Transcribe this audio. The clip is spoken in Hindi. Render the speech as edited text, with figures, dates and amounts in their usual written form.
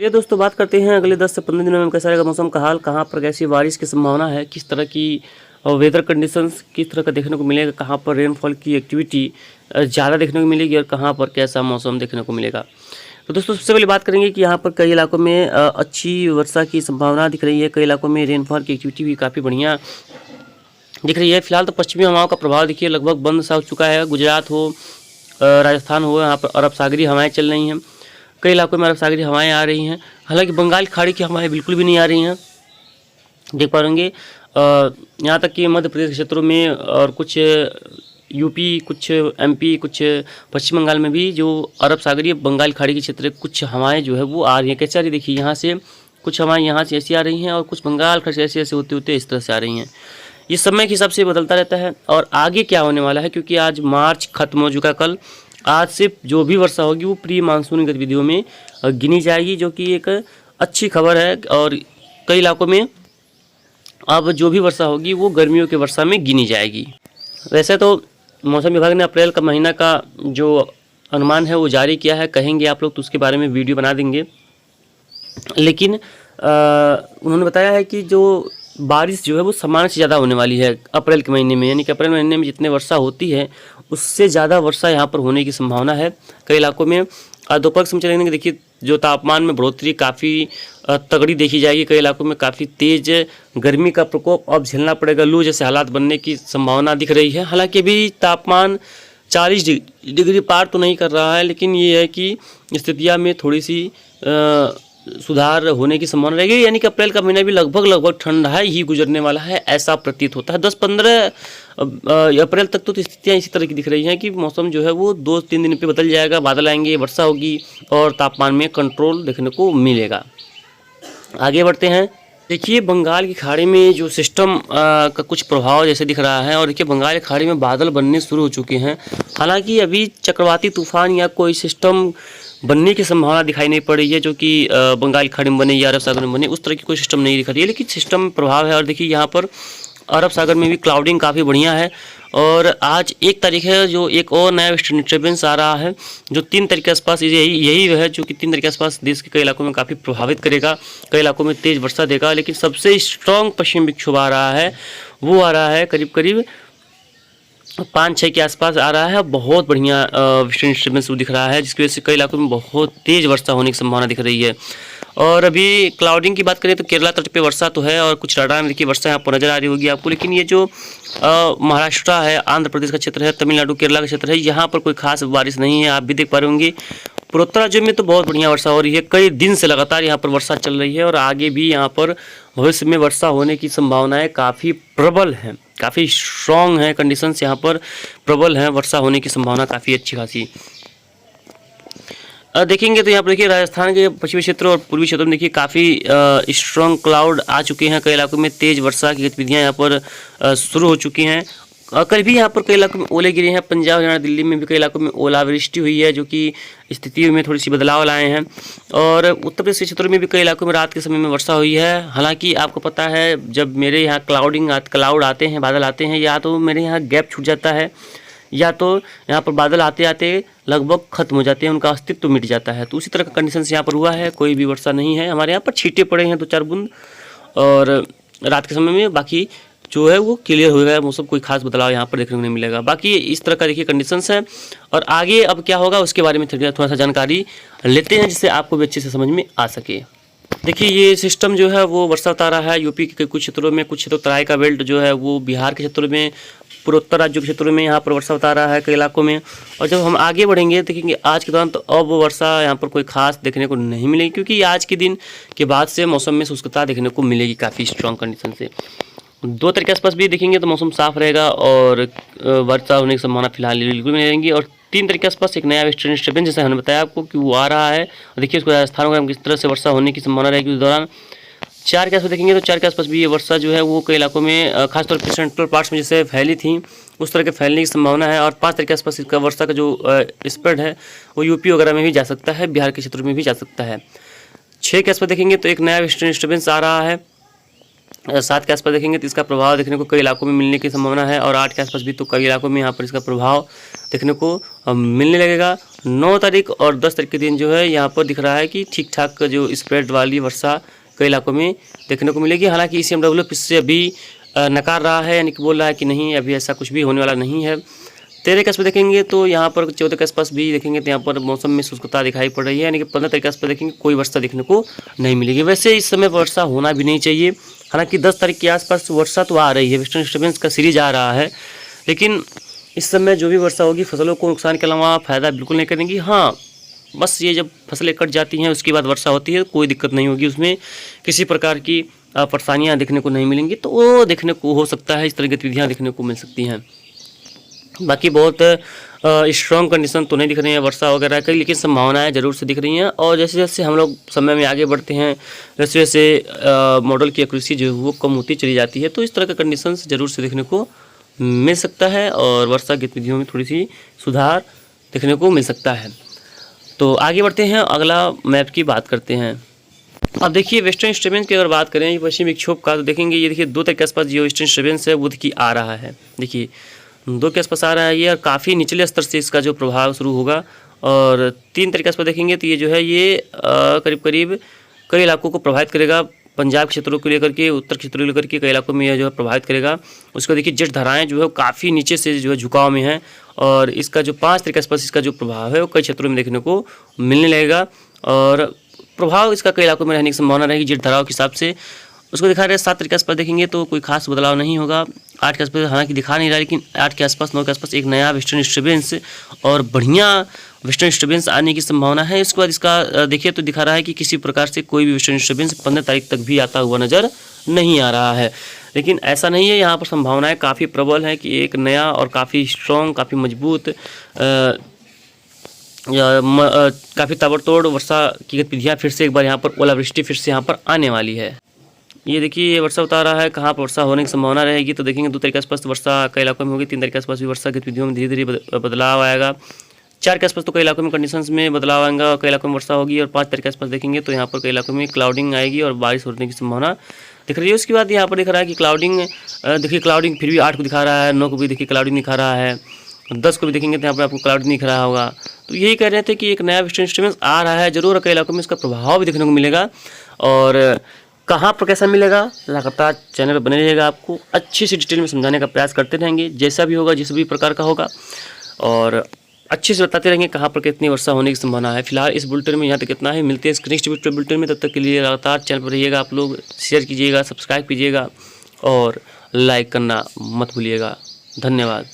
ये दोस्तों बात करते हैं अगले 10 से 15 दिनों में कैसा रहेगा मौसम का हाल, कहाँ पर कैसी बारिश की संभावना है, किस तरह की वेदर कंडीशंस किस तरह का देखने को मिलेगा, कहाँ पर रेनफॉल की एक्टिविटी ज़्यादा देखने को मिलेगी और कहाँ पर कैसा मौसम देखने को मिलेगा। तो दोस्तों सबसे पहले बात करेंगे कि यहाँ पर कई इलाकों में अच्छी वर्षा की संभावना दिख रही है, कई इलाकों में रेनफॉल की एक्टिविटी भी काफ़ी बढ़िया दिख रही है। फिलहाल तो पश्चिमी हवाओं का प्रभाव देखिए लगभग बंद सा हो चुका है। गुजरात हो, राजस्थान हो, यहाँ पर अरब सागरी हवाएं चल रही हैं, कई इलाकों में अरब सागरी हवाएं आ रही हैं। हालांकि बंगाल खाड़ी की हवाएं बिल्कुल भी नहीं आ रही हैं, देख पा रहेंगे। यहाँ तक कि मध्य प्रदेश के क्षेत्रों में और कुछ यूपी, कुछ एमपी, कुछ पश्चिम बंगाल में भी जो अरब सागरीय बंगाल खाड़ी के क्षेत्र कुछ हवाएं जो है वो आ रही हैं। कैसे आ रही देखिए, यहाँ से कुछ हवाएं यहाँ से ऐसी आ रही हैं और कुछ बंगाल खाड़ी से ऐसे होते होते इस तरह से आ रही हैं। ये समय के हिसाब से बदलता रहता है और आगे क्या होने वाला है, क्योंकि आज मार्च खत्म हो चुका। कल आज से जो भी वर्षा होगी वो प्री मानसूनी गतिविधियों में गिनी जाएगी, जो कि एक अच्छी खबर है। और कई इलाकों में अब जो भी वर्षा होगी वो गर्मियों की वर्षा में गिनी जाएगी। वैसे तो मौसम विभाग ने अप्रैल का महीना का जो अनुमान है वो जारी किया है। कहेंगे आप लोग तो उसके बारे में वीडियो बना देंगे, लेकिन उन्होंने बताया है कि जो बारिश जो है वो सामान्य से ज़्यादा होने वाली है अप्रैल के महीने में, यानी कि अप्रैल महीने में जितने वर्षा होती है उससे ज़्यादा वर्षा यहाँ पर होने की संभावना है कई इलाकों में। दोपहर समय चलेंगे देखिए जो तापमान में बढ़ोतरी काफ़ी तगड़ी देखी जाएगी। कई इलाकों में काफ़ी तेज़ गर्मी का प्रकोप अब झेलना पड़ेगा, लू जैसे हालात बनने की संभावना दिख रही है। हालांकि अभी तापमान 40 डिग्री पार तो नहीं कर रहा है, लेकिन ये है कि स्थितियाँ में थोड़ी सी सुधार होने की संभावना रहेगी। यानी कि अप्रैल का महीना भी लगभग ठंडा ही गुजरने वाला है, ऐसा प्रतीत होता है। 10-15 अप्रैल तक तो स्थितियाँ इसी तरह की दिख रही हैं कि मौसम जो है वो 2-3 दिन पे बदल जाएगा, बादल आएंगे, वर्षा होगी और तापमान में कंट्रोल देखने को मिलेगा। आगे बढ़ते हैं। देखिए बंगाल की खाड़ी में जो सिस्टम का कुछ प्रभाव जैसे दिख रहा है, और देखिए बंगाल की खाड़ी में बादल बनने शुरू हो चुके हैं। हालांकि अभी चक्रवाती तूफान या कोई सिस्टम बनने की संभावना दिखाई नहीं पड़ रही है, जो कि बंगाल की खाड़ी में बने या अरब सागर में बने, उस तरह की कोई सिस्टम नहीं दिख रही है, लेकिन सिस्टम में प्रभाव है। और देखिए यहाँ पर अरब सागर में भी क्लाउडिंग काफ़ी बढ़िया है। और आज 1 तारीख है जो एक और नया वेस्टर्न डिस्टर्बेंस आ रहा है जो 3 तारीख के आसपास, यही वह है जो कि 3 तारीख के आसपास देश के कई इलाकों में काफ़ी प्रभावित करेगा, कई इलाकों में तेज़ वर्षा देगा। लेकिन सबसे स्ट्रॉन्ग पश्चिम विक्षोभ आ रहा है, वो आ रहा है करीब 5-6 के आसपास आ रहा है। बहुत बढ़िया वेस्टर्न डिस्टर्बेंस दिख रहा है, जिसकी वजह से कई इलाकों में बहुत तेज़ वर्षा होने की संभावना दिख रही है। और अभी क्लाउडिंग की बात करें तो केरला तट पे वर्षा तो है और कुछ रडार में देखिए वर्षा यहाँ पर नजर आ रही होगी आपको। लेकिन ये जो महाराष्ट्र है, आंध्र प्रदेश का क्षेत्र है, तमिलनाडु केरला का क्षेत्र है, यहाँ पर कोई खास बारिश नहीं है। आप भी देख पा रहे होंगे पूर्वोत्तर राज्यों में तो बहुत बढ़िया वर्षा हो रही है, कई दिन से लगातार यहाँ पर वर्षा चल रही है और आगे भी यहाँ पर भविष्य में वर्षा होने की संभावनाएं काफ़ी प्रबल हैं, काफ़ी स्ट्रॉन्ग है। कंडीशंस यहाँ पर प्रबल हैं, वर्षा होने की संभावना काफ़ी अच्छी खासी देखेंगे। तो यहाँ पर देखिए राजस्थान के पश्चिमी क्षेत्र और पूर्वी क्षेत्रों में देखिए काफ़ी स्ट्रॉन्ग क्लाउड आ चुके हैं, कई इलाकों में तेज़ वर्षा की गतिविधियाँ यहाँ पर शुरू हो चुकी हैं। कल भी यहाँ पर कई इलाकों में ओले गिरे हैं, पंजाब, हरियाणा, दिल्ली में भी कई इलाकों में ओलावृष्टि हुई है, जो कि स्थिति में थोड़ी सी बदलाव लाए हैं। और उत्तर प्रदेश के क्षेत्रों में भी कई इलाकों में रात के समय में वर्षा हुई है। हालांकि आपको पता है जब मेरे यहाँ क्लाउड आते हैं, बादल आते हैं, या तो मेरे यहाँ गैप छूट जाता है या तो यहाँ पर बादल आते आते लगभग खत्म हो जाते हैं, उनका अस्तित्व मिट जाता है। तो उसी तरह का कंडीशन यहाँ पर हुआ है, कोई भी वर्षा नहीं है। हमारे यहाँ पर छींटे पड़े हैं 2-4 बूंद और रात के समय में, बाकी जो है वो क्लियर हो गया मौसम, कोई खास बदलाव यहाँ पर देखने को नहीं मिलेगा। बाकी इस तरह का देखिए कंडीशंस है। और आगे अब क्या होगा उसके बारे में थोड़ा सा जानकारी लेते हैं, जिससे आपको भी अच्छे से समझ में आ सके। देखिए ये सिस्टम जो है वो वर्षा बता रहा है यूपी के कुछ क्षेत्रों में, कुछ क्षेत्रों तराई का बेल्ट जो है वो बिहार के क्षेत्रों में, पूर्वोत्तर राज्यों के क्षेत्रों में यहाँ पर वर्षा बता रहा है कई इलाकों में। और जब हम आगे बढ़ेंगे देखेंगे आज के दौरान, तो अब वर्षा यहाँ पर कोई खास देखने को नहीं मिलेगी, क्योंकि आज के दिन के बाद से मौसम में शुष्कता देखने को मिलेगी काफ़ी स्ट्रॉन्ग कंडीशन से। 2 तारीख के आसपास भी देखेंगे तो मौसम साफ रहेगा और वर्षा होने की संभावना फिलहाल बिल्कुल नहीं रहेंगी। और 3 तारीख के आसपास एक नया वेस्टर्न डिस्टर्बेंस, जैसे हमने बताया आपको कि वो आ रहा है, और देखिए उसको राजस्थान में किस तरह से वर्षा होने की संभावना रहेगी उस दौरान। 4 के आसपास देखेंगे तो 4 के आसपास भी ये वर्षा जो है वो कई इलाकों में खासतौर पर सेंट्रल पार्ट्स में जैसे फैली थी उस तरह के फैलने की संभावना है। और 5 तारीख के आसपास इसका वर्षा का जो स्प्रेड है वो यूपी वगैरह में भी जा सकता है, बिहार के क्षेत्रों में भी जा सकता है। 6 के आसपास देखेंगे तो एक नया वेस्टर्न डिस्टर्बेंस आ रहा है। 7 के आसपास देखेंगे तो इसका प्रभाव देखने को कई इलाकों में मिलने की संभावना है। और 8 के आसपास भी तो कई इलाकों में यहाँ पर इसका प्रभाव देखने को मिलने लगेगा। 9 तारीख और 10 तारीख के दिन जो है यहाँ पर दिख रहा है कि ठीक ठाक जो स्प्रेड वाली वर्षा कई इलाकों में देखने को मिलेगी। हालांकि ECMWF इससे अभी नकार रहा है, यानी कि बोल रहा है कि नहीं, अभी ऐसा कुछ भी होने वाला नहीं है। 13 के आसपास देखेंगे तो यहाँ पर 14 के आसपास भी देखेंगे तो यहाँ पर मौसम में शुष्कता दिखाई पड़ रही है, यानी कि 15 तारीख के आसपास देखेंगे कोई वर्षा देखने को नहीं मिलेगी। वैसे इस समय वर्षा होना भी नहीं चाहिए। हालांकि 10 तारीख के आसपास वर्षा तो आ रही है, वेस्टर्न डिस्टर्बेंस का सीरीज आ रहा है, लेकिन इस समय जो भी वर्षा होगी फसलों को नुकसान के अलावा फायदा बिल्कुल नहीं करेंगी। हाँ, बस ये जब फसलें कट जाती हैं उसके बाद वर्षा होती है, कोई दिक्कत नहीं होगी, उसमें किसी प्रकार की परेशानियाँ देखने को नहीं मिलेंगी। तो वो देखने को हो सकता है, इस तरह की गतिविधियाँ देखने को मिल सकती हैं। बाकी बहुत स्ट्रॉन्ग कंडीशन तो नहीं दिख रही है वर्षा वगैरह की, लेकिन संभावनाएं ज़रूर से दिख रही हैं। और जैसे जैसे हम लोग समय में आगे बढ़ते हैं, वैसे वैसे मॉडल की एक्यूरेसी जो है वो कम होती चली जाती है। तो इस तरह का कंडीशंस ज़रूर से देखने को मिल सकता है और वर्षा गतिविधियों में थोड़ी सी सुधार देखने को मिल सकता है। तो आगे बढ़ते हैं, अगला मैप की बात करते हैं। अब देखिए वेस्टर्न डिस्टर्बेंस की अगर बात करें पश्चिमी विक्षोभ का, तो देखेंगे ये देखिए 2 तारीख के आसपास जो वेस्टर्न डिस्टर्बेंस है वो देखिए आ रहा है। देखिए 2 के आसपास आ रहा है ये, और काफ़ी निचले स्तर से इसका जो प्रभाव शुरू होगा। और 3 तारीख के आसपास देखेंगे तो ये जो है ये करीब करीब कई इलाकों को प्रभावित करेगा। पंजाब क्षेत्रों को लेकर के, उत्तर क्षेत्रों को लेकर के कई इलाकों में यह जो है प्रभावित करेगा। उसको देखिए जेट धाराएं जो है काफ़ी नीचे से जो है झुकाव में है, और इसका जो 5 तारीख के आसपास इसका जो प्रभाव है वो कई क्षेत्रों में देखने को मिलने लगेगा। और प्रभाव इसका कई इलाकों में रहने की संभावना रहेगी जेट धाराओं के हिसाब से। उसको दिखा रहे हैं 7 तारीख के आसपास देखेंगे तो कोई खास बदलाव नहीं होगा। 8 के आसपास हालांकि दिखा नहीं रहा, लेकिन 8 के आसपास 9 के आसपास एक नया वेस्टर्न डिस्टर्बेंस और बढ़िया वेस्टर्न डिस्टर्बेंस आने की संभावना है। इसके बाद इसका देखिए तो दिखा रहा है कि किसी प्रकार से कोई भी वेस्टर्न डिस्टर्बेंस 15 तारीख तक भी आता हुआ नज़र नहीं आ रहा है। लेकिन ऐसा नहीं है, यहाँ पर संभावनाएँ काफ़ी प्रबल हैं कि एक नया और काफ़ी स्ट्रॉन्ग, काफ़ी मजबूत, काफ़ी ताबड़तोड़ वर्षा की गतिविधियाँ फिर से एक बार यहाँ पर ओलावृष्टि फिर से यहाँ पर आने वाली है। ये देखिए ये वर्षा बता रहा है कहाँ पर वर्षा होने की संभावना रहेगी। तो देखेंगे 2 तारीख के आसपास वर्षा कई इलाकों में होगी, 3 तारीख के आसपास भी वर्षा गतिविधियों में धीरे धीरे बदलाव आएगा। 4 के आसपास तो कई इलाकों में कंडीशंस में बदलाव आएगा और कई इलाकों में वर्षा होगी। और 5 तारीख के आसपास देखेंगे तो यहाँ पर कई इलाकों में क्लाउडिंग आएगी और बारिश होने की संभावना दिख रही है। उसके बाद यहाँ पर दिख रहा है कि क्लाउडिंग, देखिए क्लाउडिंग फिर भी 8 को दिखा रहा है, 9 को भी देखिए क्लाउडिंग दिखा रहा है, 10 को भी देखेंगे तो यहाँ पर आपको क्लाउडिंग दिख रहा होगा। तो यही कह रहे थे कि एक नया वेस्टर्न डिस्टर्बेंस आ रहा है जरूर, कई इलाकों में इसका प्रभाव भी देखने को मिलेगा। और कहाँ पर कैसा मिलेगा, लगातार चैनल पर बने रहिएगा, आपको अच्छी सी डिटेल में समझाने का प्रयास करते रहेंगे, जैसा भी होगा जिस भी प्रकार का होगा, और अच्छे से बताते रहेंगे कहाँ पर कितनी वर्षा होने की संभावना है। फिलहाल इस बुलेटिन में यहाँ तक कितना है, मिलते हैं नेक्स्ट बुलेटिन में। तब तक के लिए लगातार चैनल पर रहिएगा, आप लोग शेयर कीजिएगा, सब्सक्राइब कीजिएगा और लाइक करना मत भूलिएगा। धन्यवाद।